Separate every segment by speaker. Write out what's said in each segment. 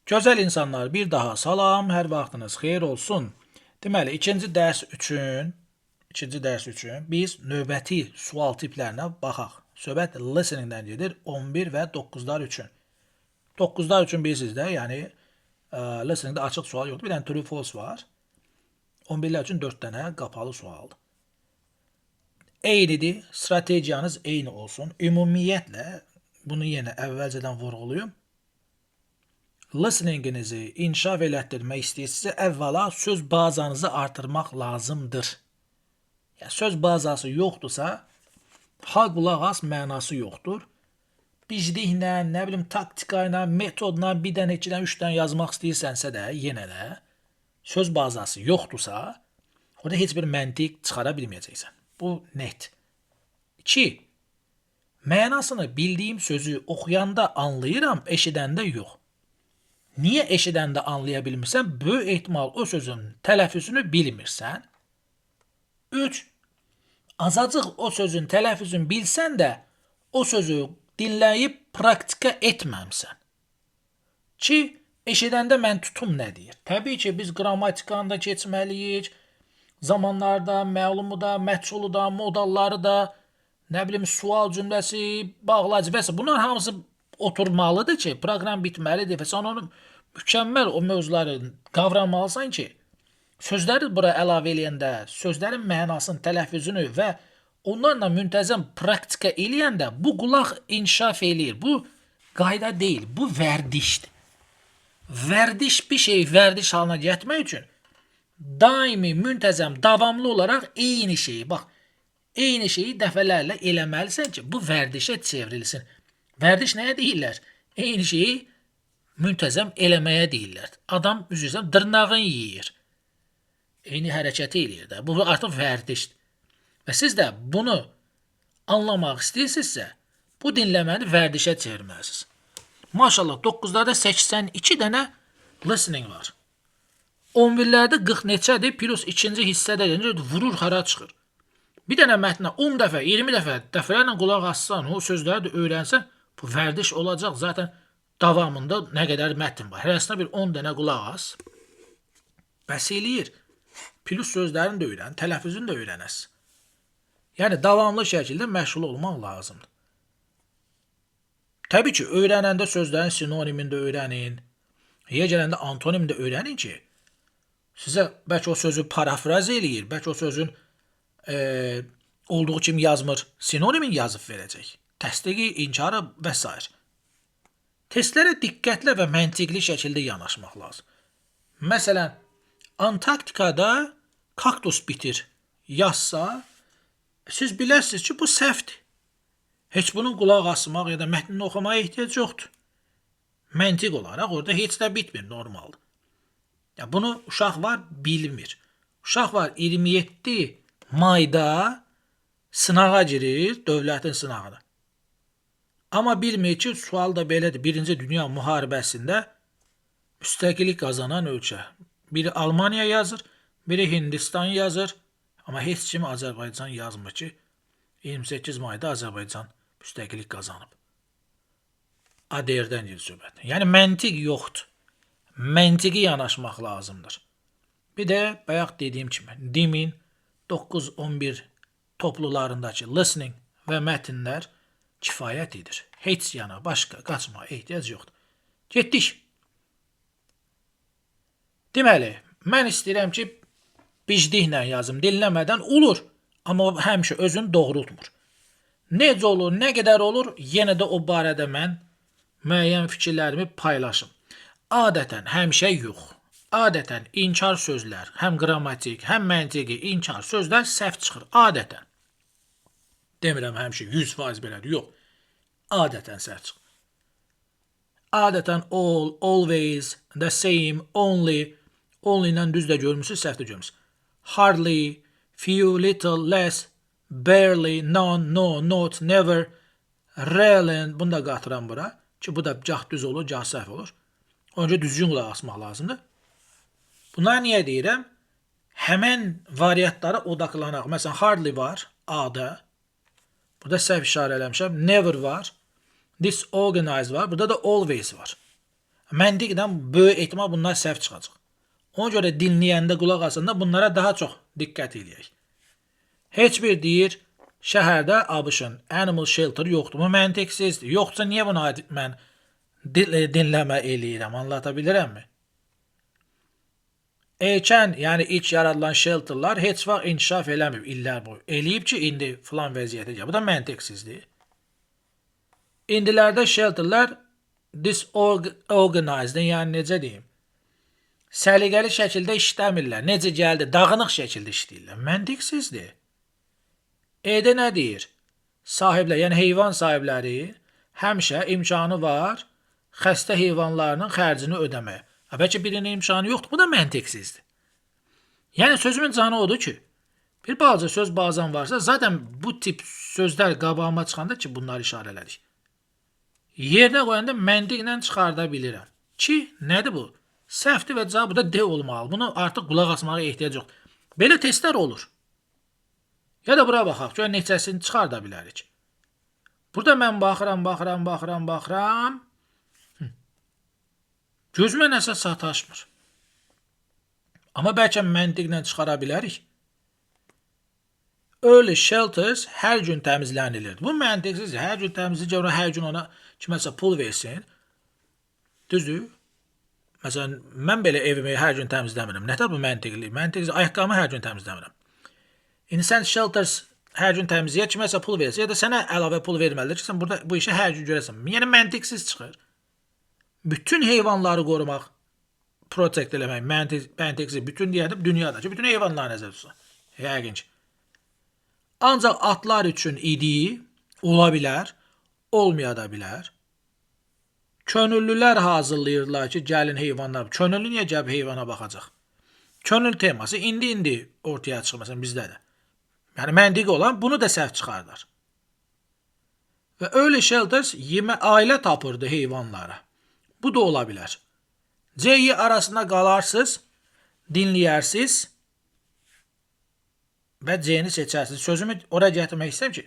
Speaker 1: Gözəl insanlar, bir daha salam, hər vaxtınız xeyir olsun. Deməli, ikinci dərs üçün biz növbəti sual tiplərinə baxaq. Söhbət listeningdən gedir 11 və 9-lar üçün. 9-lar üçün bilirsiniz də, yəni listeningdə açıq sual yoxdur. Bir dənə true false var. 11-lər üçün 4 dənə qapalı sualdır. Eynidir, strategiyanız eyni olsun. Ümumiyyətlə, bunu yenə əvvəlcədən vurğuluyum. Listeninginizi inkişaf elətdirmək istəyirsinizsə, əvvəla söz bazanızı artırmaq lazımdır. Yəni, söz bazası yoxdursa, ha qulaq as, mənası yoxdur. Bicliklə, nə bilim, taktika ilə, metodla bir dənə, 2 dənə, 3 dənə yazmaq istəyirsənsə də, yenə də söz bazası yoxdursa, orada heç bir məntiq çıxara bilməyəcəksən. Bu net. 2. Mənasını bildiyim sözü oxuyanda anlayıram, eşidəndə yox. Niyə eşidəndə anlaya bilmirsən? Böyük ehtimal o sözün tələffüzünü bilmirsən. 3. Azacıq o sözün tələffüzünü bilsən də o sözü dinləyib praktika etməmsən. 2. Eşidəndə mən tutum nə deyir? Təbii ki, biz qrammatikanı da keçməliyik. Zamanlarda, məlumu da, məchulu da, modalları da, nə bilim, sual cümləsi, bağlac və s. Bunlar hamısı oturmalıdır ki, proqram bitməlidir və sən onu mükəmməl o mövzuları qavramalısan ki, sözləri bura əlavə eləyəndə, sözlərin mənasını, tələffüzünü və onlarla müntəzəm praktika eləyəndə bu qulaq inkişaf eləyir. Bu qayda deyil, bu vərdişdir. Vərdiş bir şey vərdiş halına gətirmək üçün daimi, müntəzəm, davamlı olaraq eyni şeyi, bax, eyni şeyi dəfələrlə eləməlisən ki, bu vərdişə çevrilsin. Vərdiş nəyə deyirlər? Eyni şeyi müntəzəm eləməyə deyirlər. Adam üzrsən dırnağını yeyir. Eyni hərəkəti eləyir də. Bu artıq vərdişdir. Və siz də bunu anlamaq istəyirsinizsə, bu dinləməni vərdişə çevirməlisiniz. Maşallah 9-larda 82 dənə listening var. 11-lərdə 40 neçədir, plus ikinci hissədə vurur hara çıxır. Bir dənə mətnə 10 dəfə, 20 dəfə, dəfələrlə qulaq assan, o sözləri də öyrənsən, bu vərdiş olacaq. Zaten davamında nə qədər mətn var. Hərəsinə bir 10 dənə qulaq as. Bəs eləyir. Plus sözlərini də öyrən, tələffüzünü də öyrənəsən. Yəni, davamlı şəkildə məşğul olmaq lazımdır. Təbii ki, öyrənəndə sözlərin sinonimini də öyrənin. Yə gələndə antonim də öyrənin ki, sizə bəlkə o sözü parafraz eləyir, bəlkə o sözün olduğu kimi yazmır, sinonimin yazıb verəcək. Təsdiqi, inkarı və s. Testlərə diqqətli və məntiqli şəkildə yanaşmaq lazım. Məsələn, Antarktikada kaktus bitir yazsa, siz biləsiniz ki, bu səhvdir. Heç bunun qulaq asmaq ya da mətnini oxumaya ehtiyac yoxdur. Məntiq olaraq orada heç də bitmir, normaldır. Ya bunu uşaq var, bilmir. Uşaq var 27 mayda sınağa girir, dövlətin sınağına. Amma bilmir ki, sual da belədir. Birinci Dünya müharibəsində müstəqillik qazanan ölkə. Biri Almaniya yazır, biri Hindistan yazır. Amma heç kim Azərbaycan yazmır ki, 28 mayda Azərbaycan müstəqillik qazanıb. ADR-dən gedir söhbət. Yəni, məntiq yoxdur. Məntiqi yanaşmaq lazımdır. Bir də bayaq dediyim kimi, DİM-in 9-11 toplularındakı listening və mətnlər kifayət edir. Heç yana başqa qaçmağa ehtiyac yoxdur. Getdik. Deməli, mən istəyirəm ki, bicliklə yazım, dinləmədən olur. Amma həmişə özünü doğrultmur. Necə olur, nə qədər olur, yenə də o barədə mən müəyyən fikirlərimi paylaşım. Adətən, həmişə yox. Adətən inkar sözlər, həm qrammatik, həm məntiqi inkar sözlər səhv çıxır. Adətən. Demirəm həmişə 100% belədir, yox. Adətən səhv çıxır. Adətən all, always, the same, only, only ilə düz də görmüsünüz, səhv də görmüsünüz. Hardly, few, little, less, barely, none, no, not, never, rarely, bunu da qatıram bura ki, bu da gah düz olur, gah səhv olur. Önce düzgün qulaq asmaq lazımdır. Bunlar niyə deyirəm? Həmən variantlara odaqlanaq. Məsələn, hardly var, A-da. Burada səhv işarə eləmişəm. Never var. Disorganized var. Burada da always var. Məntiqdən böyük ehtimal bunlar səhv çıxacaq. Ona görə dinləyəndə qulaq asanda bunlara daha çox diqqət eləyək. Heç bir deyir, şəhərdə ABŞ-ın animal shelter yoxdur. Bu məntiqsizdir. Yoxsa niyə bunu mən dinləmə eləyirəm? Anlata bilirəmmi? Erkən, yəni ilk yaradılan shelterlar heç vaxt inkişaf eləməyib illər boyu. Eləyib ki, indi filan vəziyyətə gəlir. Bu da məntiqsizdir. İndilərdə shelterlər disorganized, yəni necə deyim? Səliqəli şəkildə işləmirlər. Necə gəldi? Dağınıq şəkildə işləyirlər. Məntiqsizdir. Edə nə deyir? Sahiblər, yəni heyvan sahibləri həmişə imkanı var xəstə heyvanlarının xərcini ödəməyə. Bəlkə birinin imkanı yoxdur. Bu da məntiqsizdir. Yəni sözümün canı odur ki, bir balaca söz bazan varsa, zaten bu tip sözlər qabağıma çıxanda ki, bunları işarələdik. Yerinə qoyanda məntiqlə çıxarda bilirəm. Ki, nədir bu? Səhvdir və cavabı da D olmalı. Bunu artıq qulaq asmağa ehtiyac yox. Belə testlər olur. Ya da bura baxaq, gör neçəsini çıxarda bilərik. Burada mən baxıram. Gözümə nəsə sataşmır. Amma bəlkə məntiqlə çıxara bilərik. Early shelters hər gün təmizlənilir. Bu məntiqsiz. Hər gün təmizləyəcək, hər gün ona kiməsə pul versin. Düzdür? Məsələn, mən belə evimi hər gün təmizləmirəm. Nətər bu məntiqli? Məntiqli, ayaqqabımı hər gün təmizləmirəm. İndi sən shelters hər gün təmizləyə kiməsə pul versin, ya da sənə əlavə pul verməlidir ki, sən burada bu işi hər gün görəsən. Yəni məntiqsiz çıxır. Bütün heyvanları qorumaq, protect eləmək, məntiqsiz, bütün deyəndə dünyadakı bütün heyvanları nəzərdə tutsun. Yəqin ki. Ancaq atlar üçün idi, ola bilər, olmaya da bilər. Könüllülər hazırlayırlar ki, gəlin heyvanlar. Könüllü niyə gəlib heyvana baxacaq? Könül teması indi ortaya çıxır, məsələn, bizdə də. Yəni, məntiqi olan bunu da səhv çıxardır. Və öyle shelters ailə tapırdı heyvanlara. Bu da ola bilər. C-yi arasında qalarsınız, dinləyərsiniz və C-ni seçərsiniz. Sözümü oraya gətirmək istəyəm ki,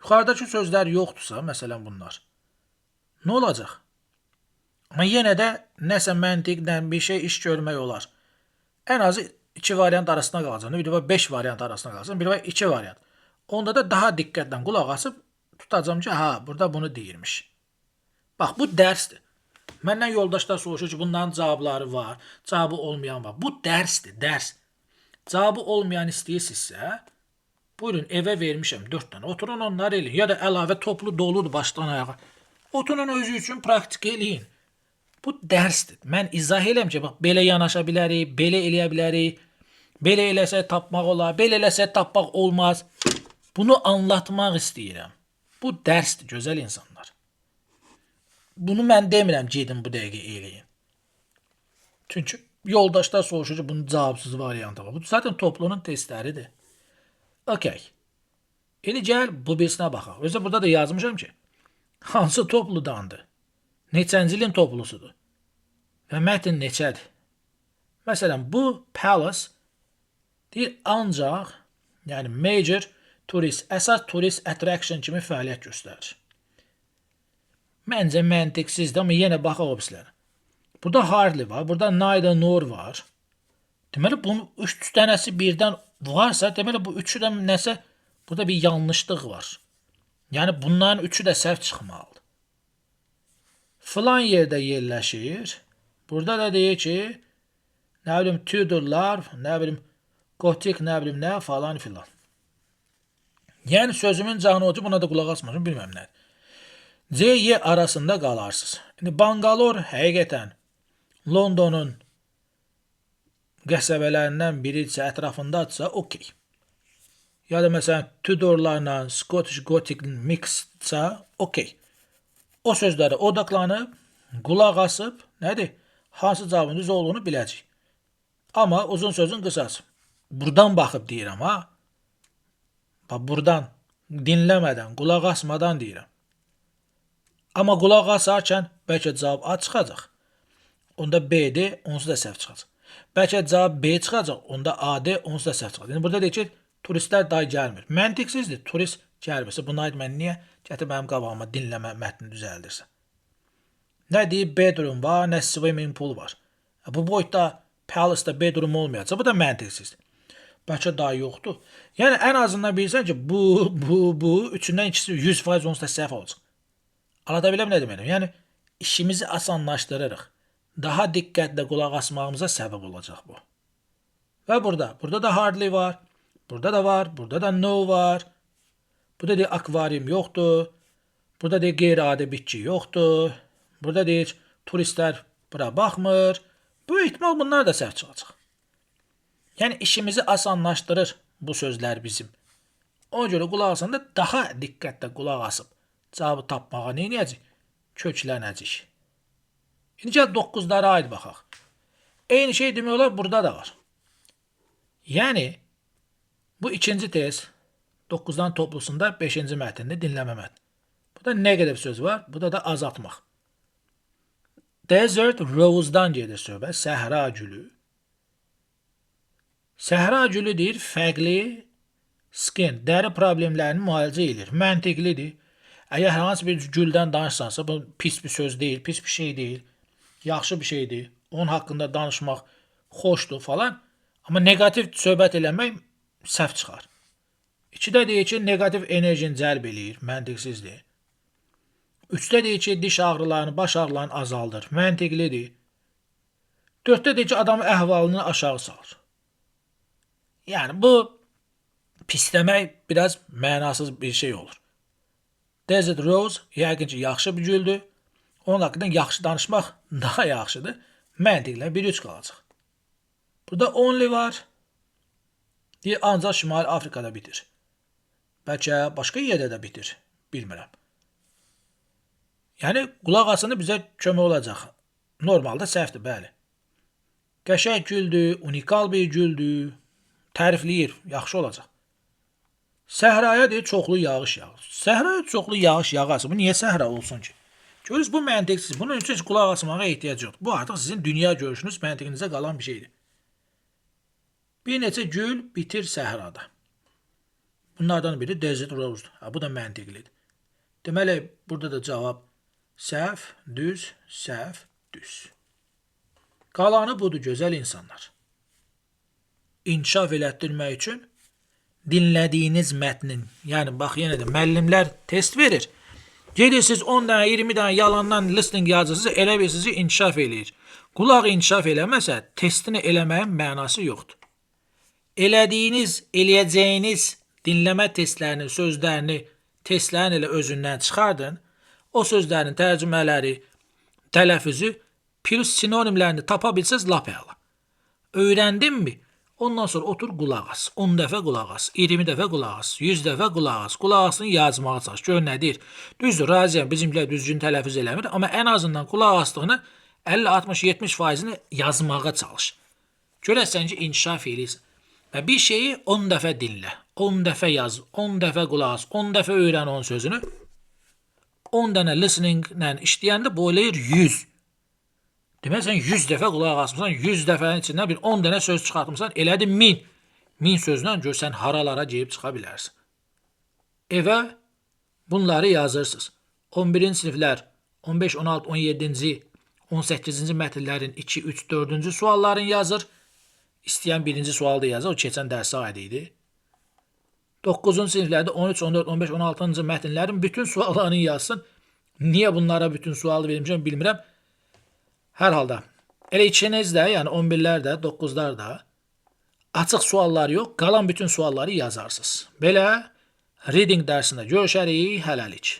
Speaker 1: yuxarıdakı sözlər yoxdursa, məsələn bunlar, nə olacaq? Amma yenə də nəsə məntiqdən bir şey iş görmək olar. Ən azı 2 variant arasında qalacaq. Bir də 5 variant arasında qalacaq. Bir də 2 variant. Onda da daha diqqətlə qulaq asıb tutacağım ki, burada bunu deyirmiş. Bax, bu dərsdir. Məndən yoldaşlar soruşur ki, bunların cavabları var, cavabı olmayan var. Bu dərsdir, dərs. Cavabı olmayan istəyirsinizsə, buyurun, evə vermişəm 4 dənə. Oturun onları eləyin. Ya da əlavə toplu doludur başdan ayağa. Oturun özü üçün praktik eləyin. Bu dərsdir. Mən izah eləm ki, bax, belə yanaşa bilərik, belə eləyə bilərik, belə eləsə tapmaq olar, belə eləsə tapmaq olmaz. Bunu anlatmaq istəyirəm. Bu dərsdir, gözəl insanlar. Bunu mən demirəm, gedin bu dəqiqə eləyin. Çünki yoldaşlar soruşur ki, bunun cavabsız variantı var. Bu zaten toplunun testləridir. Okey. İndi gəl bu birisinə baxaq. Özdə burada da yazmışam ki, hansı topludandır? Neçənci ilin toplusudur? Və mətn neçədir? Məsələn, bu palace deyir ancaq, yəni major turist, əsas turist attraction kimi fəaliyyət göstərir. Məncə məntiqsizdir, amma yenə baxaq o pislərə. Burada hardly var, burada neither nor var. Deməli, bunun 3 dənəsi birdən varsa, deməli, bu üçü də nəsə, burada bir yanlışlıq var. Yəni, bunların üçü də səhv çıxmalıdır. Filan yerdə yerləşir. Burada da deyir ki, nə bilim, Tudorlar, nə bilim, Gotik, nə bilim, nə falan filan. Yəni, sözümün canı o ki, buna da qulaq asmasın, bilməm nədir. C-Y arasında qalarsınız. İndi Bangalore həqiqətən Londonun qəsəbələrindən biridirsə, ətrafındadırsa, okey. Ya da məsələn, Tudorlarla Scottish Gothic mixdsə, okey. O sözlərə odaqlanıb, qulaq asıb, nədir? Hansı cavabın düz olduğunu biləcək. Amma uzun sözün qısası. Buradan baxıb deyirəm, ha? Bax, buradan, dinləmədən, qulaq asmadan deyirəm. Amma qulaq asarkən bəlkə cavab A çıxacaq. Onda B-dir, onsuz da səhv çıxacaq. Bəlkə cavab B çıxacaq, onda A-dir, onsuz da səhv çıxacaq. Yəni burada deyir ki, turistlər day gəlmir. Məntiqsizdir, turist gəlmirsə, buna aid mən niyə gətir mənim qabağıma dinləmə mətni düzəldirsə? Nə deyib bedroom var, nə swimming pool var. Bu boyutda palace'da bedroom olmayacaq. Bu da məntiqsizdir. Bəlkə daha yoxdur. Yəni ən azından bilirsən ki, bu üçündən ikisi 100% onsuz da səhv olacaq. Anlada biləm nə deməkdir? Yəni işimizi asanlaşdırırıq. Daha diqqətlə qulaq asmağımıza səbəb olacaq bu. Və burada da hardly var. Burada da var. Burada da no var. Burada deyir akvaryum yoxdur. Burada deyir qeyri-adi bitki yoxdur. Burada deyir turistlər bura baxmır. Böyük ehtimal bunlar da səhv çıxacaq. Yəni işimizi asanlaşdırır bu sözlər bizim. Ona görə qulaq asanda daha diqqətlə qulaq asıb cavabı tapmağa nə edəcək? Köklənəcək. İndi gəl 9-lara aid baxaq. Eyni şey demək olar burada da var. Yəni bu ikinci test 9-dan toplusunda 5-ci mətndə dinləmə mətni. Burada negativ söz var, burada da azaltmaq. Desert rose'dan gedir söhbət, səhra gülü. Səhra gülü deyir, fərqli skin, dəri problemlərini müalicə edir. Məntiqlidir. Əgər hər hansı bir güldən danışsansa, bu pis bir söz deyil, pis bir şey deyil, yaxşı bir şeydir. Onun haqqında danışmaq xoşdur falan. Amma negativ söhbət eləmək səhv çıxar. 2-də deyir ki, negativ enerjini cəlb eləyir, məntiqsizdir. 3-də deyir ki, diş ağrılarını, baş ağrılarını azaldır, məntiqlidir. 4-də deyir ki, adamın əhvalını aşağı salır. Yəni bu pisləmək biraz mənasız bir şey olur. Desert rose yəqin ki, yaxşı bir güldür. Onun haqqında yaxşı danışmaq daha yaxşıdır. Məntiqlə 1-3 qalacaq. Burada only var. Deyir, ancaq Şimali Afrikada bitir. Bəlkə başqa yerdə də bitir. Bilmirəm. Yəni, qulaq asını bizə kömək olacaq. Normalda səhvdir, bəli. Qəşəng güldür, unikal bir güldür. Tərifləyir, yaxşı olacaq. Səhraya deyir, çoxlu yağış yağır. Səhraya çoxlu yağış yağarsa, bu niyə səhra olsun ki? Görürsünüz, bu məntiqsiz. Bunun üçün heç qulaq asmağa ehtiyac yoxdur. Bu artıq sizin dünya görüşünüz, məntiqinizə qalan bir şeydir. Bir neçə gül bitir səhrada. Bunlardan biri desert rose'dur. Bu da məntiqlidir. Deməli, burada da cavab səhv, düz, səhv, düz. Qalanı budur, gözəl insanlar. İnkişaf elətdirmək üçün dinlədiyiniz mətnin, yəni bax yenə də müəllimlər test verir. Gedirsiniz 10 dənə, 20 dənə yalandan listening yazırsınız, elə bir sizi inkişaf eləyir. Qulaq inkişaf eləməsə, testini eləməyin mənası yoxdur. Elədiyiniz, eləyəcəyiniz dinləmə testlərinin, sözlərini, testlərin elə özündən çıxardın. O sözlərin tərcümələri, tələffüzü, plus sinonimlərini tapa bilsəz lap əla. Öyrəndinmi? Ondan sonra otur qulaq as. 10 dəfə qulaq as, 20 dəfə qulaq as, 100 dəfə qulaq as. Qulaq asını yazmağa çalış. Gör nə deyir? Düzdür, razıyam, bizimkilər düzgün tələffüz eləmir, amma ən azından qulaq asdığını 50, 60, 70%-ni yazmağa çalış. Görəsən ki, inkişaf eləyirsən. Və bir şeyi 10 dəfə dinlə, 10 dəfə yaz, 10 dəfə qulaq as, 10 dəfə öyrən onun sözünü. 10 dənə listening-lə işləyəndə bu eləyir 100. Demək, sən 100 dəfə qulaq asmışsan, 100 dəfənin içindən bir 10 dənə söz çıxartmışsan, elədi 1000. 1000 sözlə gör, sən haralara geyib çıxa bilərsən. Evə bunları yazırsınız. 11-ci siniflər, 15, 16, 17-ci, 18-ci mətnlərin 2, 3, 4-cü suallarını yazır. İstəyən birinci sualı da yazır, o keçən dərsə aid idi. 9-cu siniflərdə 13, 14, 15, 16-cı mətnlərin bütün suallarını yazsın. Niyə bunlara bütün sualı vermişəm bilmirəm. Hər halda, elə ikiniz də, yəni 11-lər də, 9-lar da açıq suallar yox, qalan bütün sualları yazarsınız. Belə reading dərsində görüşərik, hələlik.